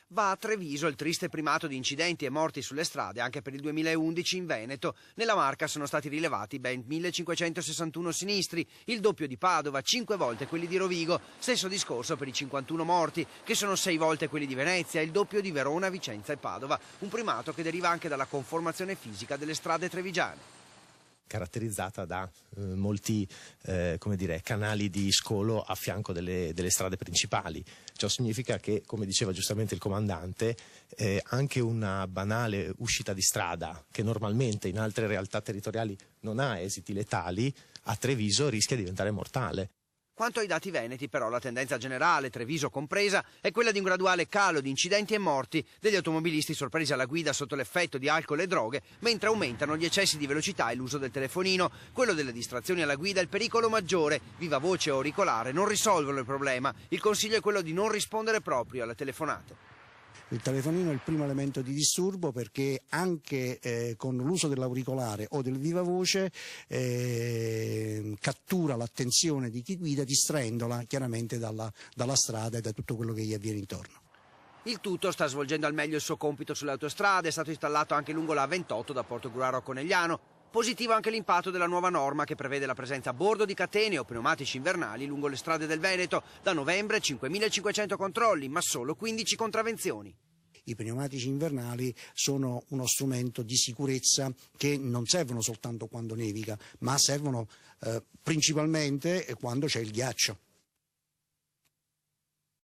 Va a Treviso il triste primato di incidenti e morti sulle strade anche per il 2011 in Veneto. Nella Marca sono stati rilevati ben 1561 sinistri, il doppio di Padova, 5 volte quelli di Rovigo. Stesso discorso per i 51 morti, che sono 6 volte quelli di Venezia, il doppio di Verona, Vicenza e Padova. Un primato che deriva anche dalla conformazione fisica delle strade trevigiane, caratterizzata da molti canali di scolo a fianco delle strade principali. Ciò significa che, come diceva giustamente il comandante, anche una banale uscita di strada, che normalmente in altre realtà territoriali non ha esiti letali, a Treviso rischia di diventare mortale. Quanto ai dati veneti, però, la tendenza generale, Treviso compresa, è quella di un graduale calo di incidenti e morti, degli automobilisti sorpresi alla guida sotto l'effetto di alcol e droghe, mentre aumentano gli eccessi di velocità e l'uso del telefonino. Quello delle distrazioni alla guida è il pericolo maggiore. Viva voce o auricolare non risolvono il problema. Il consiglio è quello di non rispondere proprio alle telefonate. Il telefonino è il primo elemento di disturbo, perché anche con l'uso dell'auricolare o del vivavoce cattura l'attenzione di chi guida, distraendola chiaramente dalla strada e da tutto quello che gli avviene intorno. Il tutto sta svolgendo al meglio il suo compito sulle autostrade, è stato installato anche lungo la A28 da Portogruaro a Conegliano. Positivo anche l'impatto della nuova norma che prevede la presenza a bordo di catene o pneumatici invernali lungo le strade del Veneto. Da novembre 5.500 controlli, ma solo 15 contravvenzioni. I pneumatici invernali sono uno strumento di sicurezza che non servono soltanto quando nevica, ma servono principalmente quando c'è il ghiaccio.